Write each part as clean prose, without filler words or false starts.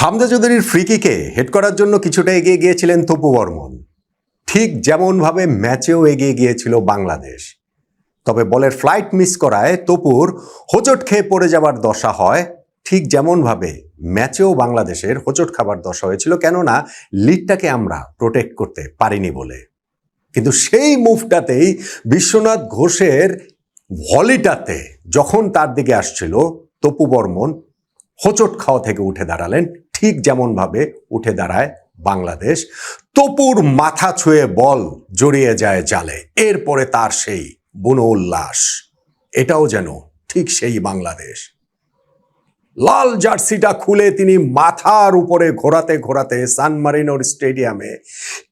হামজা চৌধুরীর free কিকে head করার জন্য কিছুটা এগিয়ে গিয়েছিলেন তপু বর্মন। ঠিক যেমনভাবে ম্যাচেও এগিয়ে গিয়েছিল বাংলাদেশ। তবে বলের ফ্লাইট মিস করায় তপুর হোঁচট খেয়ে পড়ে যাবার দশা হয়, ঠিক যেমনভাবে ম্যাচেও বাংলাদেশের হোঁচট খাবার দশা হয়েছিল, কেননা লিডটাকে আমরা প্রোটেক্ট করতে পারিনি বলে। কিন্তু সেই মুভটাতেই বিশ্বনাথ ঘোষের ভলিটাতে যখন তার দিকে আসছিল, তপু বর্মন হোঁচট খাওয়া থেকে উঠে দাঁড়ালেন, ঠিক যেমনভাবে উঠে দাঁড়ায় বাংলাদেশ। তপুর মাথা ছুঁয়ে বল জড়িয়ে যায় জালে, এরপরে তার সেই বুনো উল্লাস। এটাও যেন ঠিক সেই বাংলাদেশ। লাল জার্সিটা খুলে তিনি মাথার উপরে ঘোরাতে ঘোরাতে সান মারিনোর স্টেডিয়ামে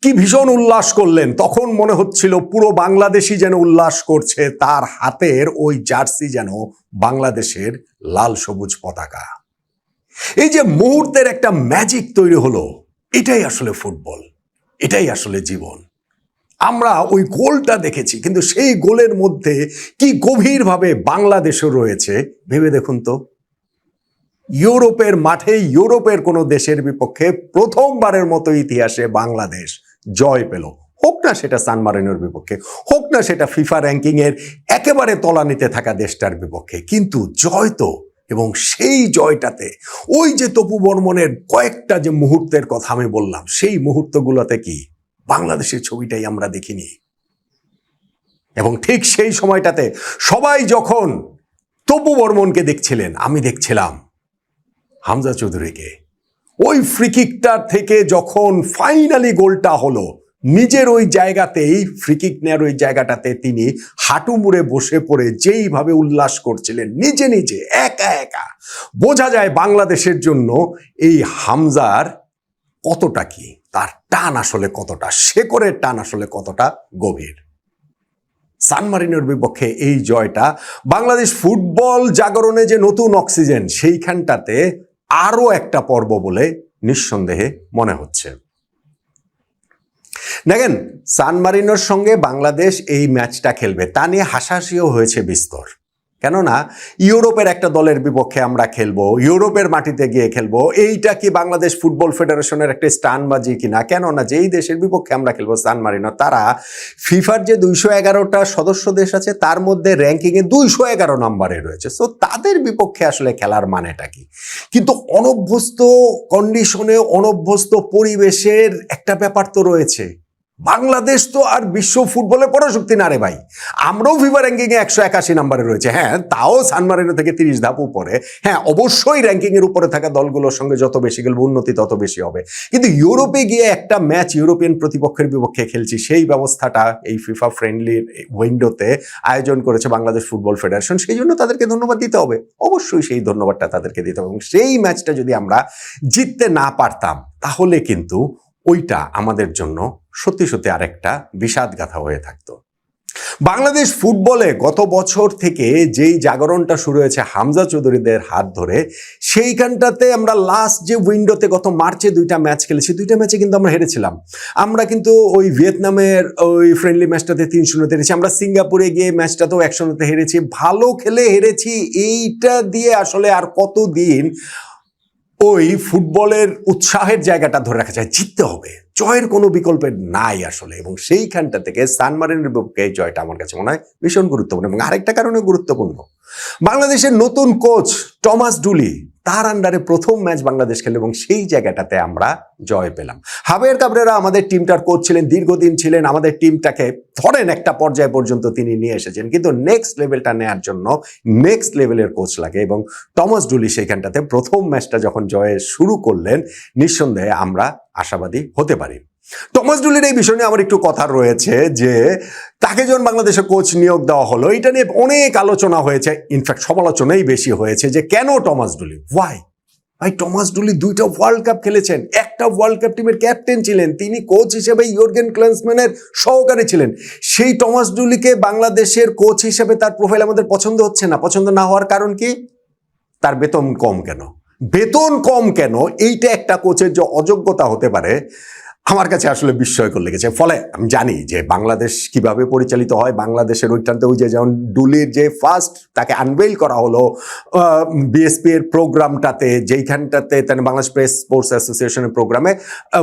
কি ভীষণ উল্লাস করলেন। তখন মনে হচ্ছিল পুরো বাংলাদেশই যেন উল্লাস করছে, তার হাতের ওই জার্সি যেন বাংলাদেশের লাল সবুজ পতাকা। এই যে মুহূর্তের একটা ম্যাজিক তৈরি হলো, এটাই আসলে ফুটবল, এটাই আসলে জীবন। আমরা ওই গোলটা দেখেছি, কিন্তু সেই গোলের মধ্যে কি গভীরভাবে বাংলাদেশও রয়েছে ভেবে দেখুন তো। ইউরোপের মাঠে ইউরোপের কোনো দেশের বিপক্ষে প্রথমবারের মতো ইতিহাসে বাংলাদেশ জয় পেল, হোক না সেটা সান মারিনোর বিপক্ষে, হোক না সেটা ফিফা র্যাঙ্কিং এর একেবারে তলানিতে থাকা দেশটার বিপক্ষে, কিন্তু জয় তো। এবং সেই জয়টাতে ওই যে তপু বর্মনের কয়েকটা যে মুহূর্তের কথা আমি বললাম, সেই মুহূর্তগুলোতে কি বাংলাদেশের ছবিটাই আমরা দেখিনি। এবং ঠিক সেই সময়টাতে সবাই যখন তপু বর্মনকে দেখছিলেন, আমি দেখছিলাম হামজা চৌধুরীকে। ওই ফ্রিকিকটার থেকে যখন ফাইনালি গোলটা হলো, নিজের ওই জায়গাতেই ফ্রিকিক নেয়ার ওই জায়গাটাতে তিনি হাঁটু মুড়ে বসে পড়ে যেইভাবে উল্লাস করছিলেন নিজে নিজে একা একা, বোঝা যায় বাংলাদেশের জন্য এই হামজার কতটা কি, তার টান আসলে কতটা, শেকড়ের টান আসলে কতটা গভীর। সান মারিনোর বিপক্ষে এই জয়টা বাংলাদেশ ফুটবল জাগরণে যে নতুন অক্সিজেন, সেইখানটাতে আরো একটা পর্ব বলে নিঃসন্দেহে মনে হচ্ছে। দেখেন, সান মারিনোর সঙ্গে বাংলাদেশ এই ম্যাচটা খেলবে তা নিয়ে হাসাহাসিও হয়েছে বিস্তর। কেননা ইউরোপের একটা দলের বিপক্ষে আমরা খেলবো, ইউরোপের মাটিতে গিয়ে খেলবো, এইটা কি বাংলাদেশ ফুটবল ফেডারেশনের একটা স্টানবাজি কিনা। কেননা যেই দেশের বিপক্ষে আমরা খেলবো সান মারিনো, তারা ফিফার যে 211টা সদস্য দেশ আছে তার মধ্যে র্যাঙ্কিংয়ে 211 নম্বরে রয়েছে। সো তাদের বিপক্ষে আসলে খেলার মানেটা কি। কিন্তু অনভ্যস্ত কন্ডিশনে, অনভ্যস্ত পরিবেশের একটা ব্যাপার তো রয়েছে। বাংলাদেশ তো আর বিশ্ব ফুটবলের পরাশক্তি না রে ভাই। আমরাও ফিফা র্যাঙ্কিং এ 181 নম্বরে রয়েছে, হ্যাঁ, তাও সান মারিনো থেকে 30 ধাপ উপরে। হ্যাঁ, অবশ্যই র্যাঙ্কিং এর উপরে থাকা দলগুলোর সঙ্গে যত বেশি খেলবে উন্নতি তত বেশি হবে। কিন্তু ইউরোপে গিয়ে একটা ম্যাচ ইউরোপিয়ান প্রতিপক্ষের বিপক্ষে খেলছি, সেই ব্যবস্থাটা এই ফিফা ফ্রেন্ডলি উইন্ডোতে আয়োজন করেছে বাংলাদেশ ফুটবল ফেডারেশন। সেই জন্য তাদেরকে ধন্যবাদ দিতে হবে, অবশ্যই সেই ধন্যবাদটা তাদেরকে দিতে হবে। এবং সেই ম্যাচটা যদি আমরা জিততে না পারতাম, তাহলে কিন্তু ওইটা আমাদের জন্য সত্যি সত্যি আরেকটা বিষাদগাথা হয়ে থাকতো। বাংলাদেশ ফুটবলে গত বছর থেকে যেই জাগরণটা শুরু হয়েছে হামজা চৌধুরীদের হাত ধরে, সেইখানটাতে আমরা লাস্ট যে উইন্ডোতে গত মার্চে 2টা ম্যাচ খেলেছি, 2টা ম্যাচে কিন্তু আমরা হেরেছিলাম। আমরা কিন্তু ওই ভিয়েতনামের ওই ফ্রেন্ডলি ম্যাচটাতে 3-0 হেরেছি, আমরা সিঙ্গাপুরে গিয়ে ম্যাচটাতেও 1-0 হেরেছি, ভালো খেলে হেরেছি। এইটা দিয়ে আসলে আর কতদিন ওই ফুটবলের উৎসাহের জায়গাটা ধরে রাখা যায়। জিততে হবে, জয়ের কোনো বিকল্পের নাই আসলে। এবং সেইখানটা থেকে সান মারিনোর বিপক্ষে এই জয়টা আমার কাছে মনে হয় ভীষণ গুরুত্বপূর্ণ। এবং আরেকটা কারণে গুরুত্বপূর্ণ, বাংলাদেশের নতুন কোচ টমাস ডুলি, তার আন্ডারে প্রথম ম্যাচ বাংলাদেশ খেলে এবং সেই জায়গাটাতে আমরা জয় পেলাম। হাবিয়ার কাবরেরা আমাদের টিমটার কোচ ছিলেন, দীর্ঘদিন ছিলেন, আমাদের টিমটাকে ধরেন একটা পর্যায় পর্যন্ত তিনি নিয়ে এসেছেন। কিন্তু নেক্সট লেভেলটা নেওয়ার জন্য নেক্সট লেভেলের কোচ লাগে। এবং টমাস ডুলি সেইখানটাতে প্রথম ম্যাচটা যখন জয়ে শুরু করলেন, নিঃসন্দেহে আমরা আশাবাদী হতে পারি। টমাস ডুলির এই বিষয় নিয়ে আমার একটু কথা রয়েছে যে তাকে যখন বাংলাদেশে কোচ নিয়োগ দেওয়া হলো, এটা নিয়ে অনেক আলোচনা হয়েছে, ইনফ্যাক্ট সমালোচনাই বেশি হয়েছে যে কেন টমাস ডুলি, ওয়াই। ভাই, টমাস ডুলি 2টা ওয়ার্ল্ড কাপ খেলেছেন, একটা ওয়ার্ল্ড কাপ টিমের ক্যাপ্টেন ছিলেন, তিনি কোচ হিসেবে ইয়র্গেন ক্লিন্সম্যানের সহকারী ছিলেন। সেই টমাস ডুলিকে বাংলাদেশের কোচ হিসেবে তার প্রোফাইল আমাদের পছন্দ হচ্ছে না। পছন্দ না হওয়ার কারণ কি? তার বেতন কম কেন? বেতন কম কেন? এইটা একটা কোচের যে অযোগ্যতা হতে পারে, আমার কাছে আসলে বিস্ময়কর লেগেছে। ফলে আমি জানি যে বাংলাদেশ কিভাবে পরিচালিত হয়, বাংলাদেশের ওইটাতে ওই যে যেমন ডুলির যে ফার্স্ট তাকে আনভেইল করা হলো বিএসপি এর প্রোগ্রামটাতে, যেইখানটাতে বাংলাদেশ প্রেস স্পোর্টস অ্যাসোসিয়েশনের প্রোগ্রামে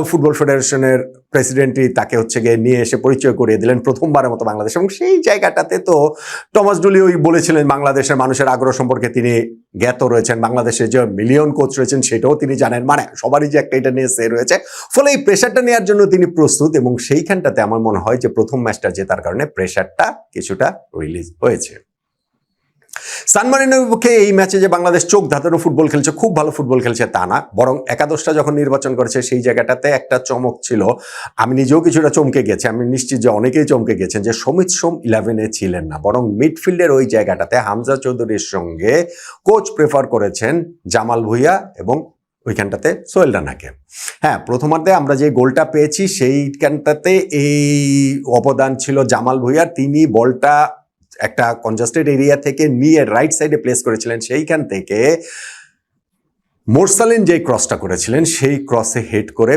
ফুটবল ফেডারেশনের প্রেসিডেন্টই তাকে হচ্ছে গিয়ে নিয়ে এসে পরিচয় করিয়ে দিলেন প্রথমবারের মতো বাংলাদেশ, এবং সেই জায়গাটাতে তো টমাস ডুলি ওই বলেছিলেন বাংলাদেশের মানুষের আগ্রহ সম্পর্কে তিনি জ্ঞাত রয়েছেন, বাংলাদেশের যে মিলিয়ন কোচ রয়েছেন সেটাও তিনি জানেন, মানে সবারই যে একটা এটা নিয়ে সে রয়েছে, ফলে এই প্রেশারটা নেওয়ার জন্য তিনি প্রস্তুত। এবং সেইখানটাতে আমার মনে হয় যে প্রথম ম্যাচটা জেতার কারণে প্রেশারটা কিছুটা রিলিজ হয়েছে। সান মারিনোর বিপক্ষে এই ম্যাচে যে বাংলাদেশ চোখ ধাঁধানো ফুটবল খেলছে, খুব ভালো ফুটবল খেলছে তা না, বরং একাদশটা যখন নির্বাচন করেছে সেই জায়গাটাতে একটা চমক ছিল। আমি নিজেও কিছুটা চমকে গেছি, আমি নিশ্চিত যে অনেকেই চমকে গেছেন যে সমিত সোম 11-এ ছিলেন না, বরং মিডফিল্ডের ওই জায়গাটাতে হামজা চৌধুরীর সঙ্গে কোচ প্রেফার করেছেন জামাল ভুঁইয়া এবং ওইখানটাতে সোহেল রানাকে। হ্যাঁ, প্রথমার্ধে আমরা যে গোলটা পেয়েছি সেইখানটাতে এই অবদান ছিল জামাল ভুঁইয়ার। তিনি বলটা একটা কনজাস্টেড এরিয়া থেকে নিয়ে রাইট সাইডে প্লেস করেছিলেন, সেইখান থেকে মোরসালিন যে ক্রসটা করেছিলেন সেই ক্রসে হেড করে